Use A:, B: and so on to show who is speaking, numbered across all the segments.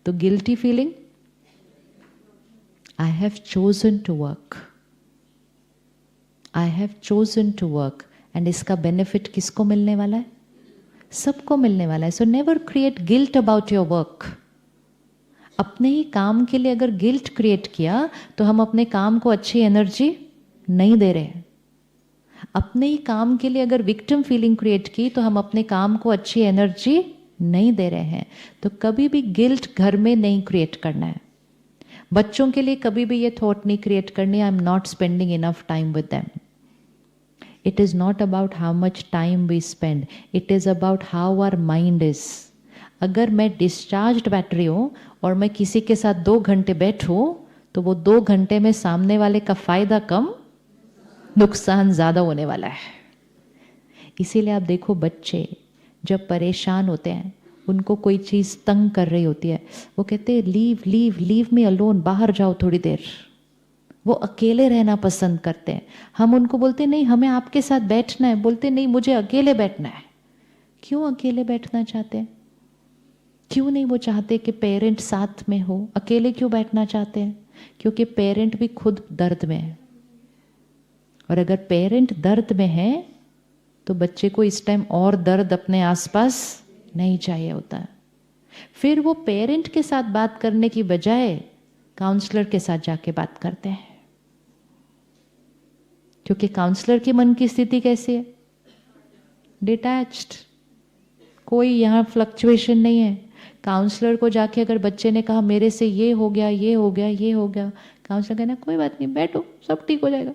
A: तो guilty feeling, I have chosen to work, I have chosen to work, and इसका benefit किसको मिलने वाला है? सबको मिलने वाला है. So never create guilt about your work. अपने ही काम के लिए अगर गिल्ट क्रिएट किया तो हम अपने काम को अच्छी एनर्जी नहीं दे रहे. अपने ही काम के लिए अगर विक्टिम फीलिंग क्रिएट की तो हम अपने काम को अच्छी एनर्जी नहीं दे रहे हैं. तो कभी भी गिल्ट घर में नहीं क्रिएट करना है. बच्चों के लिए कभी भी ये थॉट नहीं क्रिएट करनी, I am not spending enough time with them. It is not about how much time we spend, it is about how our mind is. अगर मैं डिस्चार्ज्ड बैटरी हूं और मैं किसी के साथ 2 घंटे बैठूं तो वो 2 घंटे में सामने वाले का फायदा कम, नुकसान ज्यादा होने वाला है. इसीलिए आप देखो बच्चे जब परेशान होते हैं, उनको कोई चीज़ तंग कर रही होती है, वो कहते हैं leave leave leave me alone, बाहर जाओ थोड़ी देर. वो अकेले रहना पसंद करते हैं. हम उनको बोलते नहीं हमें आपके साथ बैठना है, बोलते नहीं मुझे अकेले बैठना है. क्यों अकेले बैठना चाहते हैं? क्यों नहीं वो चाहते कि पेरेंट साथ में हो? अकेले क्यों बैठना चाहते हैं? क्योंकि पेरेंट भी खुद दर्द में है. और अगर पेरेंट दर्द में है तो बच्चे को इस टाइम और दर्द अपने आसपास नहीं चाहिए होता है. फिर वो पेरेंट के साथ बात करने की बजाय काउंसलर के साथ जाके बात करते हैं. क्योंकि काउंसलर के मन की स्थिति कैसी है? डिटैच्ड. कोई यहाँ फ्लक्चुएशन नहीं है. काउंसलर को जाके अगर बच्चे ने कहा मेरे से ये हो गया ये हो गया ये हो गया, काउंसलर कहना कोई बात नहीं बैठो सब ठीक हो जाएगा.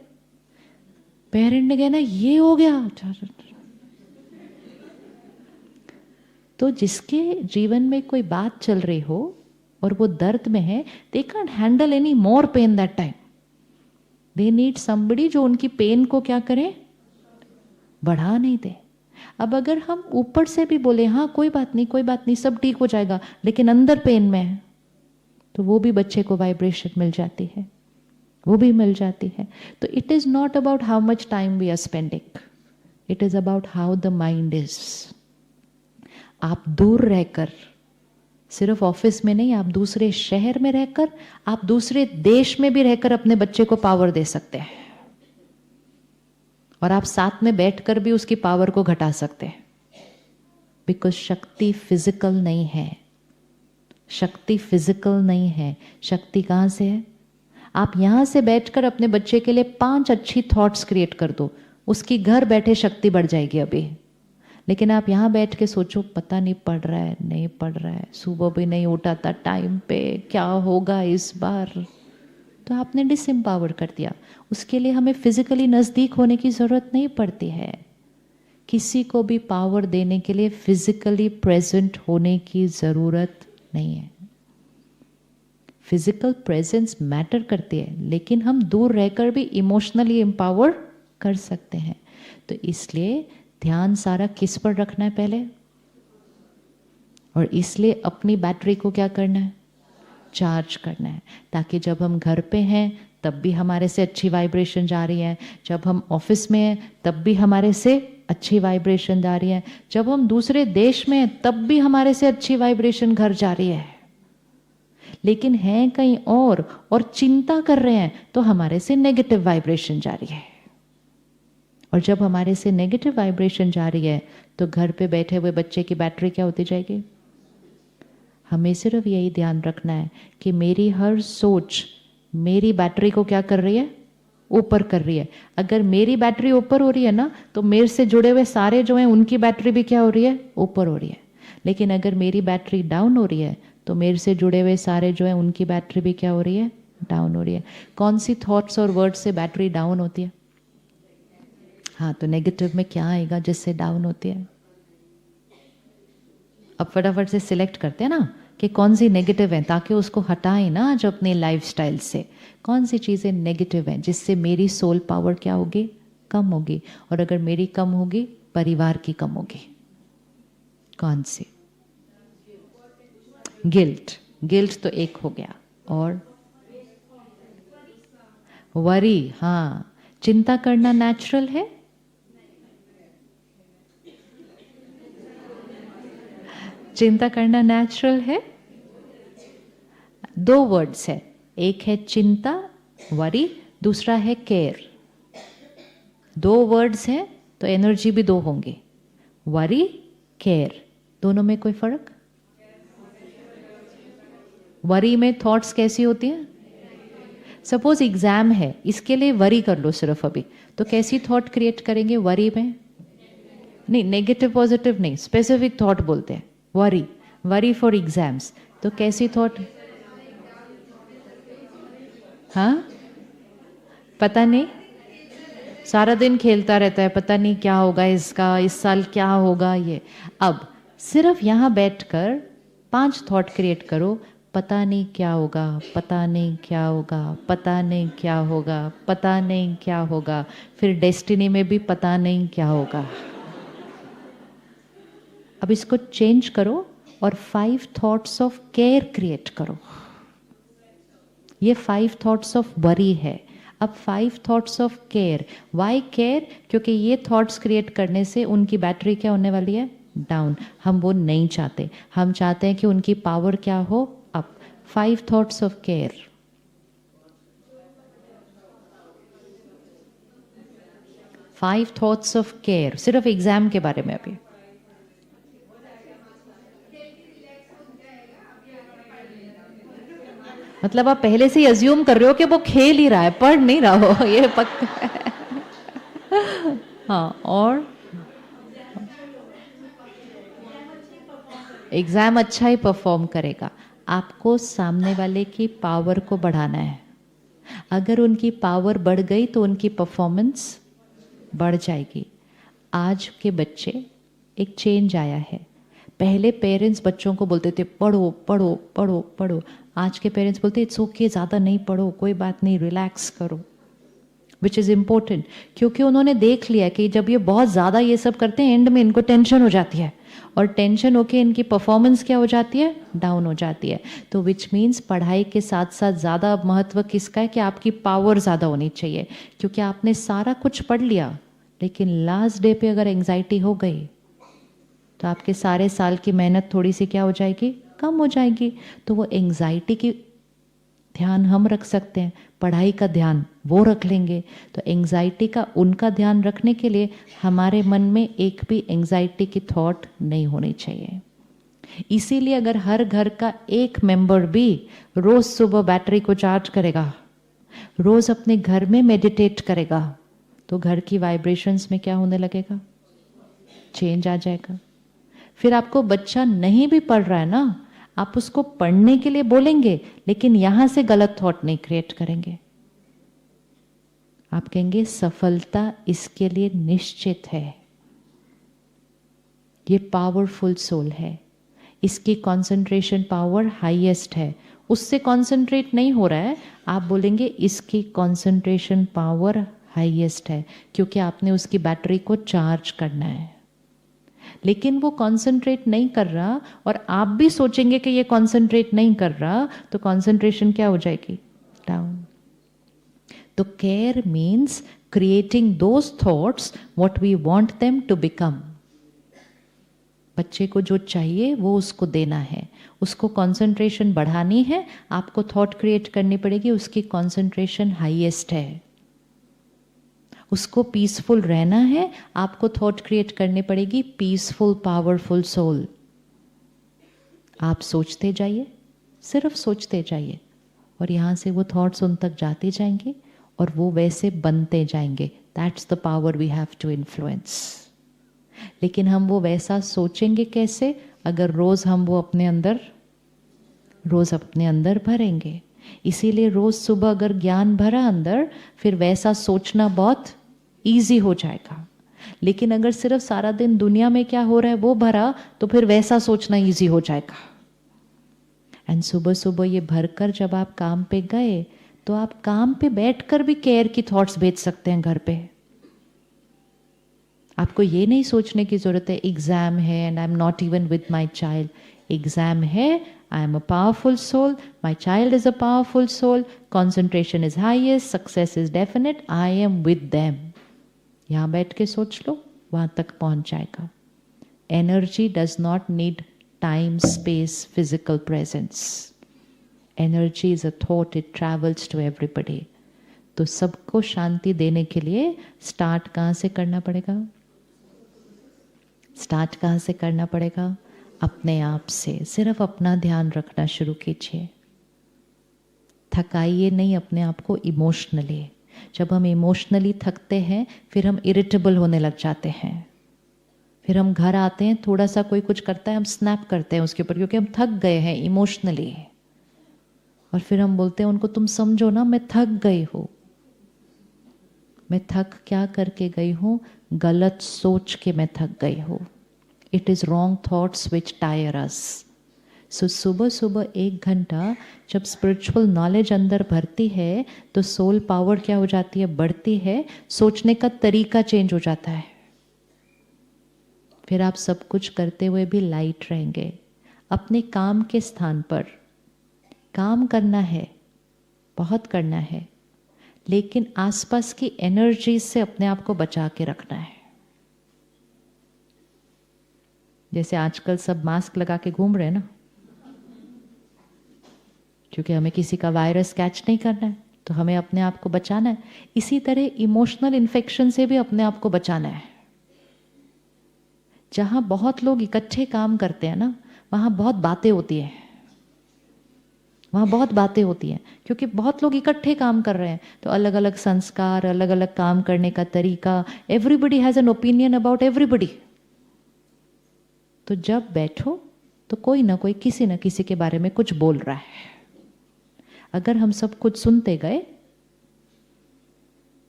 A: पेरेंट ने कहना ये हो गया. तो जिसके जीवन में कोई बात चल रही हो और वो दर्द में है, they can't handle any more pen that time. They need somebody जो उनकी पेन को क्या करे, बढ़ा नहीं दे. अब अगर हम ऊपर से भी बोले हाँ कोई बात नहीं सब ठीक हो जाएगा, लेकिन अंदर पेन में है, तो वो भी बच्चे को वाइब्रेशन मिल जाती है, वो भी मिल जाती है. तो it is not about how much time we are spending, it is about how the mind is. आप दूर रहकर, सिर्फ ऑफिस में नहीं, आप दूसरे शहर में रहकर, आप दूसरे देश में भी रहकर अपने बच्चे को पावर दे सकते हैं. और आप साथ में बैठकर भी उसकी पावर को घटा सकते हैं. बिकॉज शक्ति फिजिकल नहीं है. शक्ति फिजिकल नहीं है. शक्ति कहां से है? आप यहां से बैठकर अपने बच्चे के लिए 5 अच्छी थॉट्स क्रिएट कर दो, उसकी घर बैठे शक्ति बढ़ जाएगी अभी. लेकिन आप यहाँ बैठ के सोचो पता नहीं पढ़ रहा है नहीं पढ़ रहा है, सुबह भी नहीं उठा था टाइम पे, क्या होगा इस बार, तो आपने डिसएम्पावर कर दिया. उसके लिए हमें फिजिकली नज़दीक होने की ज़रूरत नहीं पड़ती है. किसी को भी पावर देने के लिए फिजिकली प्रेजेंट होने की ज़रूरत नहीं है. फिजिकल प्रेजेंस मैटर करती है, लेकिन हम दूर रहकर भी इमोशनली एम्पावर कर सकते हैं. तो इसलिए ध्यान सारा किस पर रखना है पहले, और इसलिए अपनी बैटरी को क्या करना है, चार्ज करना है. ताकि जब हम घर पे हैं तब भी हमारे से अच्छी वाइब्रेशन जा रही है, जब हम ऑफिस में हैं तब भी हमारे से अच्छी वाइब्रेशन जा रही है, जब हम दूसरे देश में हैं तब भी हमारे से अच्छी वाइब्रेशन घर जा रही है. लेकिन हैं कहीं और चिंता कर रहे हैं तो हमारे से नेगेटिव वाइब्रेशन जा रही है. और जब हमारे से नेगेटिव वाइब्रेशन जा रही है तो घर पे बैठे हुए बच्चे की बैटरी क्या होती जाएगी. हमें सिर्फ यही ध्यान रखना है कि मेरी हर सोच मेरी बैटरी को क्या कर रही है, ऊपर कर रही है. अगर मेरी बैटरी ऊपर हो रही है ना, तो मेरे से जुड़े हुए सारे जो हैं उनकी बैटरी भी क्या हो रही है, ऊपर हो रही है. लेकिन अगर मेरी बैटरी डाउन हो रही है तो मेरे से जुड़े हुए सारे जो हैं उनकी बैटरी भी क्या हो रही है, डाउन हो रही है. कौन सी थॉट्स और वर्ड्स से बैटरी डाउन होती है? हाँ, तो नेगेटिव में क्या आएगा जिससे डाउन होती है? अब फटाफट से सिलेक्ट करते हैं ना कि कौन सी नेगेटिव है, ताकि उसको हटाएं ना आज अपने लाइफस्टाइल से. कौन सी चीज़ें नेगेटिव हैं जिससे मेरी सोल पावर क्या होगी, कम होगी. और अगर मेरी कम होगी, परिवार की कम होगी. कौन सी? गिल्ट. गिल्ट तो एक हो गया. और वरी. हाँ, चिंता करना नेचुरल है. चिंता करना नेचुरल है. दो वर्ड्स है, एक है चिंता वरी, दूसरा है केयर। दो वर्ड्स हैं तो एनर्जी भी दो होंगे, वरी केयर। दोनों में कोई फर्क? वरी में थॉट्स कैसी होती हैं? सपोज एग्जाम है, इसके लिए वरी कर लो सिर्फ अभी, तो कैसी थॉट क्रिएट करेंगे वरी में? नहीं, नेगेटिव पॉजिटिव नहीं, स्पेसिफिक थॉट बोलते हैं वरी, वरी फॉर एग्जाम्स। तो कैसी थॉट? हाँ, पता नहीं, सारा दिन खेलता रहता है, पता नहीं क्या होगा इसका, इस साल क्या होगा ये। अब सिर्फ यहाँ बैठकर 5 थॉट क्रिएट करो, पता नहीं क्या होगा, पता नहीं क्या होगा, पता नहीं क्या होगा, पता नहीं क्या होगा, फिर डेस्टिनी में भी पता नहीं क्या होगा। अब इसको चेंज करो और 5 थॉट्स ऑफ केयर क्रिएट करो। ये 5 थॉट्स ऑफ वरी है, अब 5 thoughts of care. Why care? क्योंकि ये थॉट्स क्रिएट करने से उनकी बैटरी क्या होने वाली है? डाउन। हम वो नहीं चाहते, हम चाहते हैं कि उनकी पावर क्या हो? Up. 5 thoughts of care. Five thoughts of care सिर्फ एग्जाम के बारे में। अभी मतलब आप पहले से ही अज्यूम कर रहे हो कि वो खेल ही रहा है, पढ़ नहीं रहा हो, ये पक्का है। हाँ, और एग्जाम अच्छा ही परफॉर्म करेगा। आपको सामने वाले की पावर को बढ़ाना है। अगर उनकी पावर बढ़ गई तो उनकी परफॉर्मेंस बढ़ जाएगी। आज के बच्चे, एक चेंज आया है। पहले पेरेंट्स बच्चों को बोलते थे पढ़ो पढ़ो पढ़ो पढ़ो, आज के पेरेंट्स बोलते इट्स ओके, ज़्यादा नहीं पढ़ो, कोई बात नहीं, रिलैक्स करो, विच इज़ इम्पोर्टेंट। क्योंकि उन्होंने देख लिया कि जब ये बहुत ज़्यादा ये सब करते हैं, एंड में इनको टेंशन हो जाती है, और टेंशन होके इनकी परफॉर्मेंस क्या हो जाती है? डाउन हो जाती है। तो विच मीन्स पढ़ाई के साथ साथ ज़्यादा महत्व किसका है? कि आपकी पावर ज़्यादा होनी चाहिए। क्योंकि आपने सारा कुछ पढ़ लिया, लेकिन लास्ट डे पे अगर एंग्जाइटी हो गई तो आपके सारे साल की मेहनत थोड़ी सी क्या हो जाएगी? कम हो जाएगी। तो वो एंग्जाइटी की ध्यान हम रख सकते हैं, पढ़ाई का ध्यान वो रख लेंगे। तो एंग्जाइटी का उनका ध्यान रखने के लिए हमारे मन में एक भी एंग्जाइटी की थॉट नहीं होनी चाहिए। इसीलिए अगर हर घर का एक मेंबर भी रोज सुबह बैटरी को चार्ज करेगा, रोज अपने घर में मेडिटेट करेगा, तो घर की वाइब्रेशंस में क्या होने लगेगा? चेंज आ जाएगा। फिर आपको बच्चा नहीं भी पढ़ रहा है ना, आप उसको पढ़ने के लिए बोलेंगे, लेकिन यहां से गलत थॉट नहीं क्रिएट करेंगे। आप कहेंगे सफलता इसके लिए निश्चित है, ये पावरफुल सोल है, इसकी कंसंट्रेशन पावर हाईएस्ट है। उससे कंसंट्रेट नहीं हो रहा है, आप बोलेंगे इसकी कंसंट्रेशन पावर हाईएस्ट है, क्योंकि आपने उसकी बैटरी को चार्ज करना है। लेकिन वो कंसंट्रेट नहीं कर रहा और आप भी सोचेंगे कि ये कंसंट्रेट नहीं कर रहा, तो कंसंट्रेशन क्या हो जाएगी? डाउन। तो care means creating those thoughts what we want them to become. बच्चे को जो चाहिए वो उसको देना है, उसको कंसंट्रेशन बढ़ानी है, आपको थॉट क्रिएट करनी पड़ेगी उसकी कंसंट्रेशन हाईएस्ट है। उसको पीसफुल रहना है, आपको थॉट क्रिएट करनी पड़ेगी पीसफुल पावरफुल सोल। आप सोचते जाइए, सिर्फ सोचते जाइए, और यहाँ से वो थॉट्स उन तक जाते जाएंगे और वो वैसे बनते जाएंगे। That's the power we have to influence. लेकिन हम वो वैसा सोचेंगे कैसे? अगर रोज हम वो अपने अंदर भरेंगे। इसीलिए रोज सुबह अगर ज्ञान भरा अंदर, फिर वैसा सोचना बहुत ईजी हो जाएगा। लेकिन अगर सिर्फ सारा दिन दुनिया में क्या हो रहा है वो भरा, तो फिर वैसा सोचना ईजी हो जाएगा। एंड सुबह सुबह ये भरकर जब आप काम पे गए, तो आप काम पे बैठकर भी केयर की थॉट्स भेज सकते हैं घर पे। आपको ये नहीं सोचने की जरूरत है एग्जाम है and I am not even with my child. Exam है, I am a powerful soul, my child is a powerful soul, concentration is highest, success is definite, I am with them. यहां बैठ के सोच लो, वहां तक पहुंच जाएगा। Energy does not need time space physical presence. Energy is a thought, it travels to everybody. तो सबको शांति देने के लिए स्टार्ट कहाँ से करना पड़ेगा? स्टार्ट कहाँ से करना पड़ेगा? अपने आप से। सिर्फ अपना ध्यान रखना शुरू कीजिए। थकाइए नहीं अपने आप को इमोशनली। जब हम इमोशनली थकते हैं फिर हम इरिटेबल होने लग जाते हैं। फिर हम घर आते हैं, थोड़ा सा कोई कुछ करता है हम स्नैप करते हैं उसके ऊपर, क्योंकि हम थक गए हैं इमोशनली। और फिर हम बोलते हैं उनको, तुम समझो ना मैं थक गई हूँ। मैं थक क्या करके गई हूँ? गलत सोच के मैं थक गई हूँ। It is wrong thoughts which tire us. So सुबह सुबह 1 घंटा जब स्पिरिचुअल नॉलेज अंदर भरती है तो सोल पावर क्या हो जाती है? बढ़ती है। सोचने का तरीका चेंज हो जाता है। फिर आप सब कुछ करते हुए भी लाइट रहेंगे। अपने काम के स्थान पर काम करना है, बहुत करना है, लेकिन आसपास की एनर्जी से अपने आप को बचा के रखना है। जैसे आजकल सब मास्क लगा के घूम रहे हैं ना, क्योंकि हमें किसी का वायरस कैच नहीं करना है, तो हमें अपने आप को बचाना है। इसी तरह इमोशनल इन्फेक्शन से भी अपने आप को बचाना है। जहां बहुत लोग इकट्ठे काम करते हैं ना, वहां बहुत बातें होती है। वहाँ बहुत बातें होती हैं, क्योंकि बहुत लोग इकट्ठे काम कर रहे हैं, तो अलग अलग संस्कार, अलग अलग काम करने का तरीका, everybody has an opinion about everybody. तो जब बैठो तो कोई ना कोई किसी न किसी के बारे में कुछ बोल रहा है। अगर हम सब कुछ सुनते गए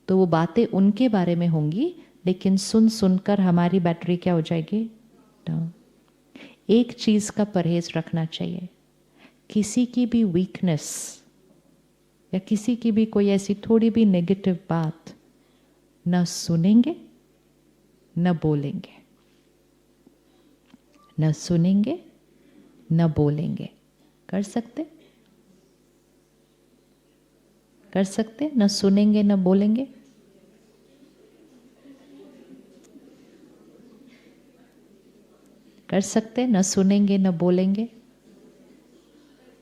A: तो वो बातें उनके बारे में होंगी, लेकिन सुन सुनकर हमारी बैटरी क्या हो जाएगी? डाउन। एक चीज का परहेज रखना चाहिए, किसी की भी वीकनेस या किसी की भी कोई ऐसी थोड़ी भी नेगेटिव बात न सुनेंगे न बोलेंगे। न सुनेंगे न बोलेंगे। कर सकते? कर सकते? न सुनेंगे न बोलेंगे। कर सकते? न सुनेंगे न बोलेंगे।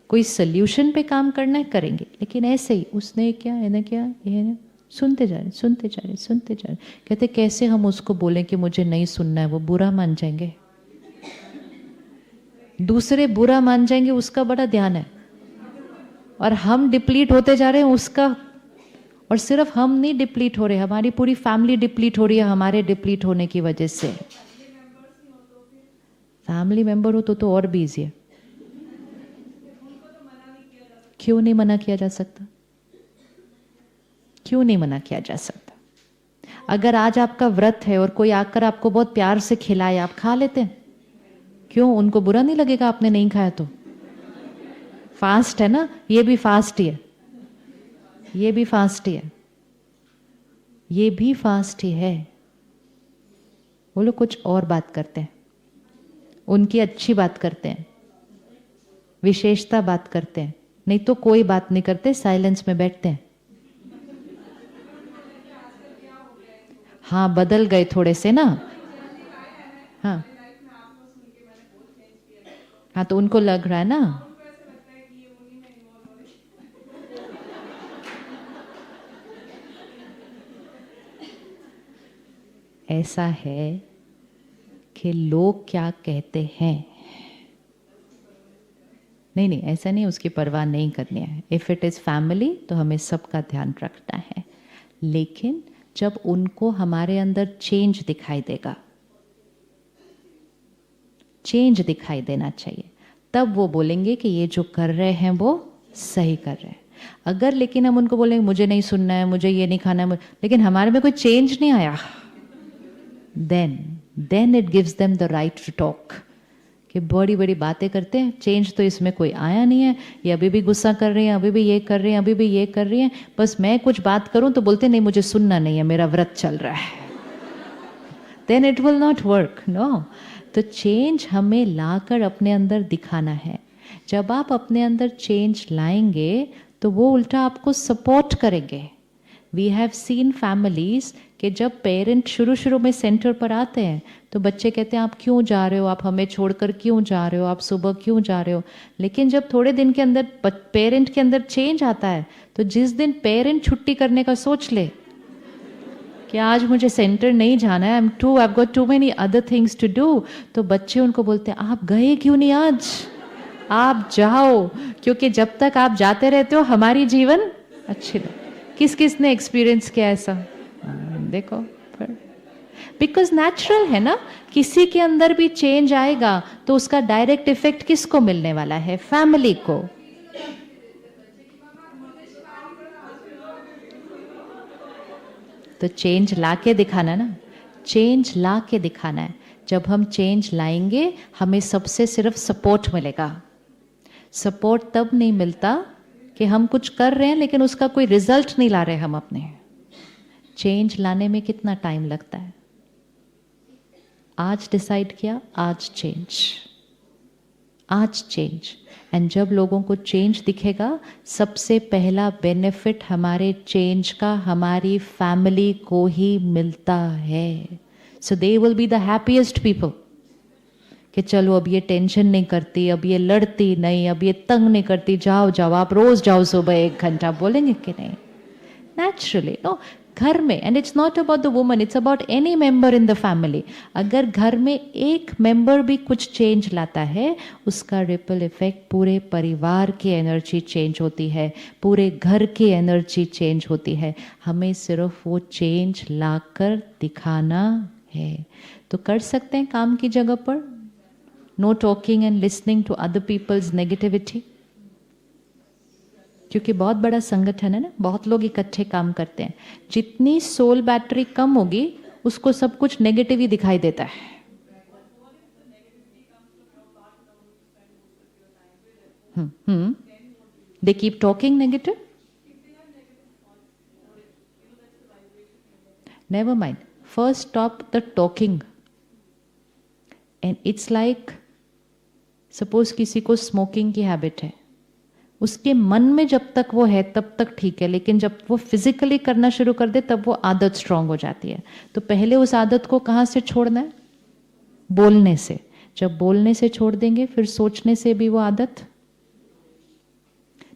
A: कोई सल्यूशन पे काम करना है करेंगे, लेकिन ऐसे ही उसने क्या, इन्हें क्या, ये सुनते जा रहे, सुनते जा रहे, सुनते जा रहे। कहते कैसे हम उसको बोलें कि मुझे नहीं सुनना है? वो बुरा मान जाएंगे। दूसरे बुरा मान जाएंगे, उसका बड़ा ध्यान है, और हम डिप्लीट होते जा रहे हैं उसका। और सिर्फ हम नहीं डिप्लीट हो रहे, हमारी पूरी फैमिली डिप्लीट हो रही है हमारे डिप्लीट होने की वजह से। फैमिली मेंबर हो तो और भी ईजी है। क्यों नहीं मना किया जा सकता? क्यों नहीं मना किया जा सकता? अगर आज आपका व्रत है और कोई आकर आपको बहुत प्यार से खिलाए, आप खा लेते हैं? क्यों? उनको बुरा नहीं लगेगा आपने नहीं खाया तो? फास्ट है ना, ये भी फास्ट ही है, ये भी फास्ट ही है, ये भी फास्ट ही है। वो लोग कुछ और बात करते हैं, उनकी अच्छी बात करते हैं, विशेषता बात करते हैं, नहीं तो कोई बात नहीं करते, साइलेंस में बैठते हैं। हाँ, बदल गए थोड़े से ना। हाँ हाँ, तो उनको लग रहा है ना। ऐसा है कि लोग क्या कहते हैं, नहीं नहीं ऐसा नहीं, उसकी परवाह नहीं करनी है। इफ़ इट इज़ फैमिली तो हमें सबका ध्यान रखना है, लेकिन जब उनको हमारे अंदर चेंज दिखाई देगा, चेंज दिखाई देना चाहिए, तब वो बोलेंगे कि ये जो कर रहे हैं वो सही कर रहे हैं। अगर लेकिन हम उनको बोलेंगे मुझे नहीं सुनना है, मुझे ये नहीं खाना है, लेकिन हमारे में कोई चेंज नहीं आया, then it gives them the right to talk। कि बड़ी बड़ी बातें करते हैं, चेंज तो इसमें कोई आया नहीं है, ये अभी भी गुस्सा कर रही हैं, अभी भी ये कर रही हैं, अभी भी ये कर रही हैं, बस मैं कुछ बात करूं तो बोलते नहीं मुझे सुनना नहीं है, मेरा व्रत चल रहा है। then it will not work, no। तो चेंज हमें लाकर अपने अंदर दिखाना है। जब आप अपने अंदर चेंज लाएंगे तो वो उल्टा आपको सपोर्ट करेंगे। वी हैव सीन फैमिलीज कि जब पेरेंट शुरू में सेंटर पर आते हैं तो बच्चे कहते हैं आप क्यों जा रहे हो, आप हमें छोड़कर क्यों जा रहे हो, आप सुबह क्यों जा रहे हो। लेकिन जब थोड़े दिन के अंदर पेरेंट के अंदर चेंज आता है, तो जिस दिन पेरेंट छुट्टी करने का सोच ले कि आज मुझे सेंटर नहीं जाना है, I got too many other things to do, तो बच्चे उनको बोलते हैं आप गए क्यों नहीं आज, आप जाओ, क्योंकि जब तक आप जाते रहते हो हमारी जीवन अच्छी नहीं। किस किस ने एक्सपीरियंस किया ऐसा? देखो, बिकॉज नेचुरल है ना, किसी के अंदर भी चेंज आएगा तो उसका डायरेक्ट इफेक्ट किसको मिलने वाला है? फैमिली को। तो चेंज ला के दिखाना ना, चेंज ला के दिखाना है। जब हम चेंज लाएंगे हमें सबसे सिर्फ सपोर्ट मिलेगा। सपोर्ट तब नहीं मिलता कि हम कुछ कर रहे हैं लेकिन उसका कोई रिजल्ट नहीं ला रहे हम अपने। चेंज लाने में कितना टाइम लगता है? आज डिसाइड किया, आज चेंज, आज चेंज। एंड जब लोगों को चेंज दिखेगा, सबसे पहला बेनिफिट हमारे चेंज का हमारी फैमिली को ही मिलता है। So they will be the happiest people कि चलो अब ये टेंशन नहीं करती, अब ये लड़ती नहीं, अब ये तंग नहीं करती, जाओ जाओ आप रोज जाओ सुबह 1 घंटा, बोलेंगे कि नहीं? नेचुरली नो, घर में, and it's not about the woman, it's about any member in the family. अगर घर में एक मेंबर भी कुछ चेंज लाता है, उसका रिपल इफेक्ट पूरे परिवार की एनर्जी चेंज होती है, पूरे घर की एनर्जी चेंज होती है। हमें सिर्फ वो चेंज लाकर दिखाना है। तो कर सकते हैं काम की जगह पर, no talking and listening to other people's negativity, क्योंकि बहुत बड़ा संगठन है ना, बहुत लोग इकट्ठे काम करते हैं। जितनी सोल बैटरी कम होगी उसको सब कुछ नेगेटिव ही दिखाई देता है। They keep talking negative. Never mind. First stop the talking. And it's like, suppose किसी को स्मोकिंग की हैबिट है, उसके मन में जब तक वो है तब तक ठीक है, लेकिन जब वो फिजिकली करना शुरू कर दे तब वो आदत स्ट्रांग हो जाती है। तो पहले उस आदत को कहाँ से छोड़ना है? बोलने से। जब बोलने से छोड़ देंगे फिर सोचने से भी वो आदत।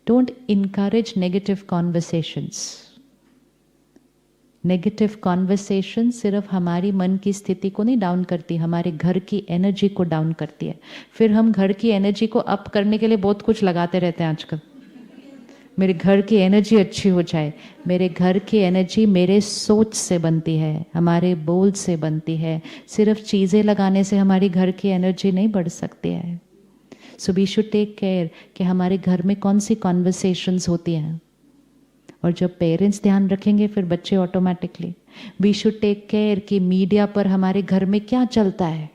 A: Don't encourage negative conversations. Negative conversation सिर्फ हमारी मन की स्थिति को नहीं डाउन करती, हमारे घर की एनर्जी को डाउन करती है। फिर हम घर की एनर्जी को अप करने के लिए बहुत कुछ लगाते रहते हैं आजकल। मेरे घर की एनर्जी अच्छी हो जाए। मेरे घर की एनर्जी मेरे सोच से बनती है, हमारे बोल से बनती है। सिर्फ चीज़ें लगाने से हमारी घर की एनर्जी नहीं बढ़ सकती है। So we should take care कि हमारे घर में कौन सी कॉन्वर्सेशंस होती हैं। और जब पेरेंट्स ध्यान रखेंगे फिर बच्चे automatically. We should take care कि मीडिया पर हमारे घर में क्या चलता है,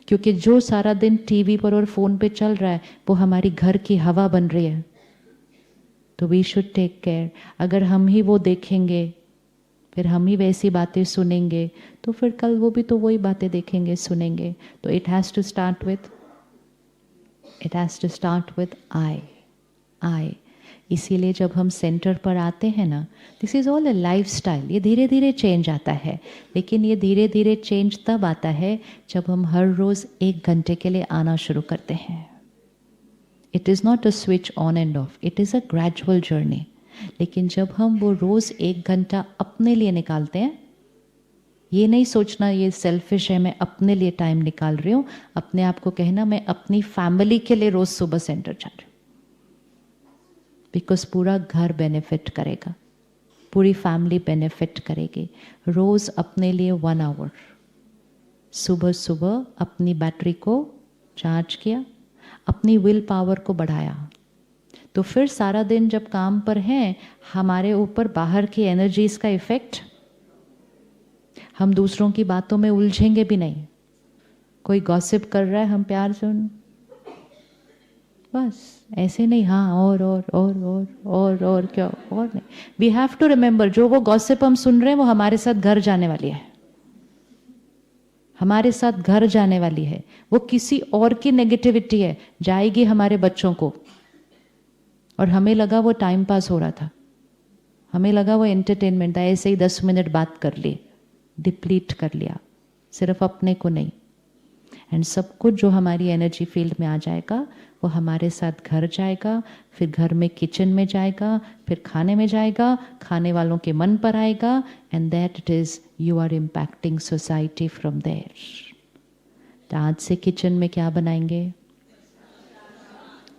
A: क्योंकि जो सारा दिन टीवी पर और फोन पे चल रहा है वो हमारी घर की हवा बन रही है। तो वी शुड टेक केयर। अगर हम ही वो देखेंगे, फिर हम ही वैसी बातें सुनेंगे, तो फिर कल वो भी तो वही बातें देखेंगे, सुनेंगे। तो it has to start with I. इसीलिए जब हम सेंटर पर आते हैं ना, this is all a lifestyle. ये धीरे धीरे चेंज आता है, लेकिन ये धीरे धीरे चेंज तब आता है जब हम हर रोज़ 1 घंटे के लिए आना शुरू करते हैं। It is not a switch on end of, it is a gradual journey. लेकिन जब हम वो रोज़ 1 घंटा अपने लिए निकालते हैं, ये नहीं सोचना ये सेल्फिश है, मैं अपने लिए टाइम निकाल रही हूँ, अपने आप को कहना मैं अपनी फैमिली के लिए रोज़ सुबह सेंटर जा रही हूँ। बिकॉज पूरा घर बेनिफिट करेगा, पूरी फैमिली बेनिफिट करेगी। रोज़ अपने लिए 1 आवर सुबह सुबह अपनी बैटरी को चार्ज किया, अपनी विल पावर को बढ़ाया, तो फिर सारा दिन जब काम पर हैं हमारे ऊपर बाहर की एनर्जीज का इफेक्ट, हम दूसरों की बातों में उलझेंगे भी नहीं। कोई गॉसिप कर रहा है, हम प्यार से बस ऐसे नहीं, हाँ और क्या, और नहीं। वी हैव टू रिमेंबर, जो वो गॉसिप हम सुन रहे हैं वो हमारे साथ घर जाने वाली है, हमारे साथ घर जाने वाली है। वो किसी और की नेगेटिविटी है, जाएगी हमारे बच्चों को, और हमें लगा वो टाइम पास हो रहा था। हमें लगा वो एंटरटेनमेंट था, ऐसे ही 10 मिनट बात कर ली, डिप्लीट कर लिया, सिर्फ अपने को नहीं। एंड सब कुछ जो हमारी एनर्जी फील्ड में आ जाएगा वो हमारे साथ घर जाएगा, फिर घर में किचन में जाएगा, फिर खाने में जाएगा, खाने वालों के मन पर आएगा, and that it is you are impacting society from there. तो आज से किचन में क्या बनाएंगे?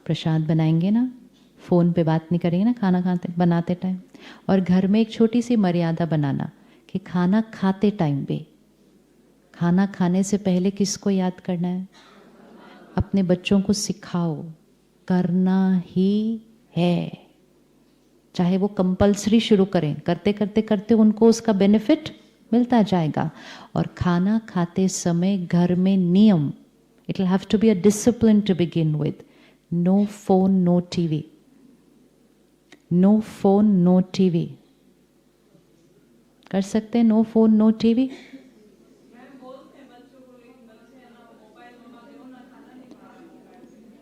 A: प्रसाद बनाएंगे ना, फ़ोन पे बात नहीं करेंगे ना खाना खाते बनाते टाइम। और घर में एक छोटी सी मर्यादा बनाना कि खाना खाते टाइम पे, खाना खाने से पहले किसको याद करना है? अपने बच्चों को सिखाओ, करना ही है। चाहे वो कंपल्सरी शुरू करें, करते करते करते उनको उसका बेनिफिट मिलता जाएगा। और खाना खाते समय घर में नियम, it will have to be a discipline to begin with. No phone, no TV, no phone, no TV. कर सकते हैं नो फोन, नो टीवी?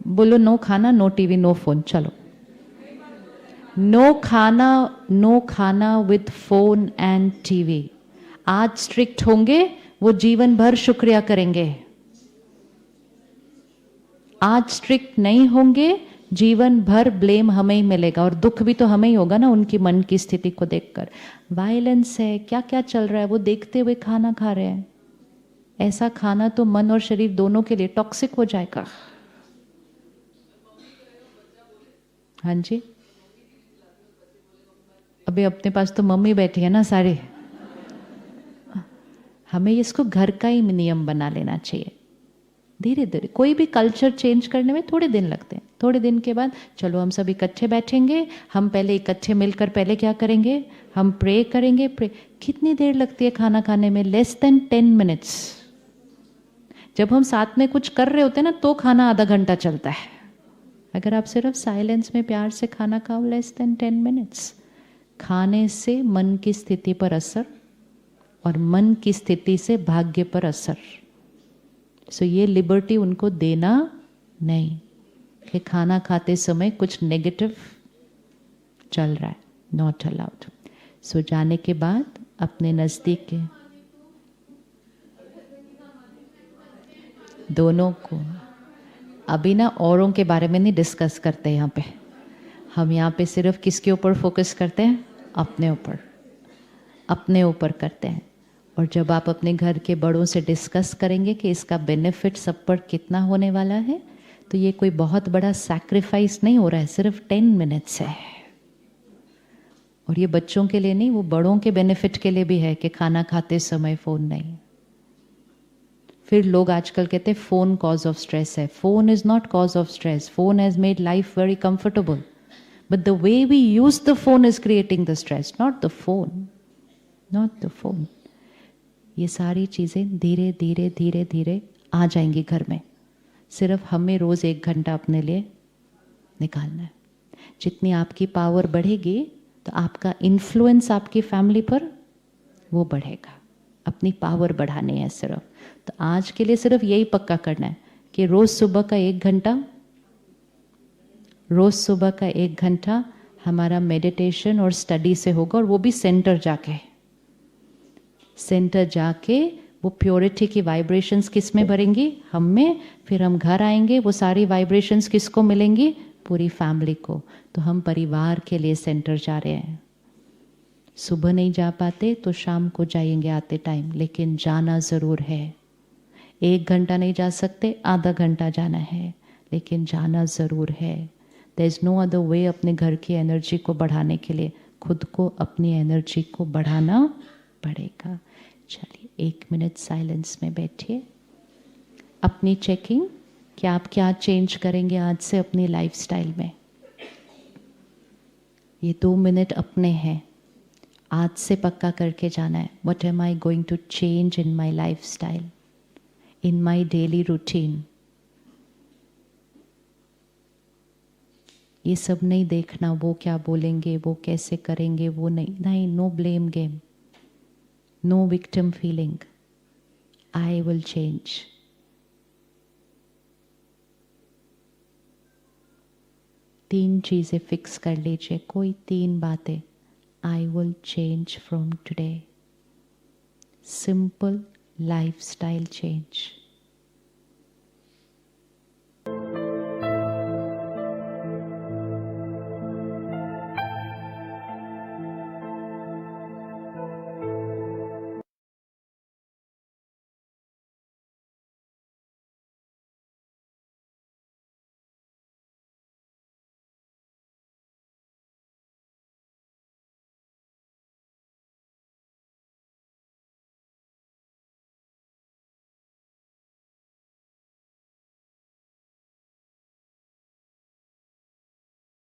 A: बोलो नो खाना, नो टीवी, नो फोन। चलो, नो खाना विद फोन एंड टीवी। आज strict होंगे, वो जीवन भर शुक्रिया करेंगे। आज स्ट्रिक्ट नहीं होंगे, जीवन भर ब्लेम हमें ही मिलेगा, और दुख भी तो हमें ही होगा ना उनकी मन की स्थिति को देखकर। वायलेंस है, क्या क्या चल रहा है वो देखते हुए खाना खा रहे हैं। ऐसा खाना तो मन और शरीर दोनों के लिए टॉक्सिक हो जाएगा। हाँ जी, अभी अपने पास तो मम्मी बैठी है ना सारे। हमें इसको घर का ही नियम बना लेना चाहिए। धीरे धीरे कोई भी कल्चर चेंज करने में थोड़े दिन लगते हैं। थोड़े दिन के बाद चलो हम सब इकट्ठे बैठेंगे, हम पहले इकट्ठे मिलकर पहले क्या करेंगे, हम प्रे करेंगे। प्रे कितनी देर लगती है खाना खाने में? Less than 10 minutes. जब हम साथ में कुछ कर रहे होते हैं ना तो खाना आधा घंटा चलता है। अगर आप सिर्फ साइलेंस में प्यार से खाना खाओ, लेस देन 10 मिनट्स। खाने से मन की स्थिति पर असर, और मन की स्थिति से भाग्य पर असर। सो ये लिबर्टी उनको देना नहीं कि खाना खाते समय कुछ नेगेटिव चल रहा है, नॉट अलाउड। सो जाने के बाद अपने नज़दीक के दोनों को, अभी ना औरों के बारे में नहीं डिस्कस करते यहाँ पे। हम यहाँ पे सिर्फ किसके ऊपर फोकस करते हैं? अपने ऊपर, अपने ऊपर करते हैं। और जब आप अपने घर के बड़ों से डिस्कस करेंगे कि इसका बेनिफिट सब पर कितना होने वाला है, तो ये कोई बहुत बड़ा सैक्रिफाइस नहीं हो रहा है, सिर्फ 10 मिनट्स है। और ये बच्चों के लिए नहीं, वो बड़ों के बेनिफिट के लिए भी है कि खाना खाते समय फ़ोन नहीं। फिर लोग आजकल कहते हैं फ़ोन कॉज ऑफ स्ट्रेस है। Phone is not cause of stress. Phone has made life very comfortable, but the way we use the phone is creating the stress, not the phone, not the phone. ये सारी चीज़ें धीरे धीरे धीरे धीरे आ जाएंगी घर में। सिर्फ हमें रोज़ 1 घंटा अपने लिए निकालना है। जितनी आपकी पावर बढ़ेगी तो आपका इन्फ्लुएंस आपकी फैमिली पर वो बढ़ेगा। अपनी पावर बढ़ानी है सिर्फ। तो आज के लिए सिर्फ यही पक्का करना है कि रोज़ सुबह का 1 घंटा, रोज़ सुबह का 1 घंटा हमारा मेडिटेशन और स्टडी से होगा। और वो भी सेंटर जाके, सेंटर जाके वो प्योरिटी की वाइब्रेशंस किस में भरेंगी? हम में। फिर हम घर आएंगे, वो सारी वाइब्रेशंस किसको मिलेंगी? पूरी फैमिली को। तो हम परिवार के लिए सेंटर जा रहे हैं। सुबह नहीं जा पाते तो शाम को जाएंगे आते टाइम, लेकिन जाना ज़रूर है। 1 घंटा नहीं जा सकते, आधा घंटा जाना है, लेकिन जाना ज़रूर है। There is no other way अपने घर की एनर्जी को बढ़ाने के लिए। खुद को, अपनी एनर्जी को बढ़ाना पड़ेगा। चलिए 1 मिनट साइलेंस में बैठिए। अपनी चेकिंग कि आप क्या चेंज करेंगे आज से अपनी लाइफस्टाइल में। ये 2 मिनट अपने हैं, आज से पक्का करके जाना है। What am I going to change in my life style, in my daily routine. ये सब नहीं देखना वो क्या बोलेंगे, वो कैसे करेंगे, वो नहीं। No blame game, no victim feeling. I will change. तीन चीज़ें फिक्स कर लीजिए, कोई 3 बातें। I will change from today. Simple lifestyle change.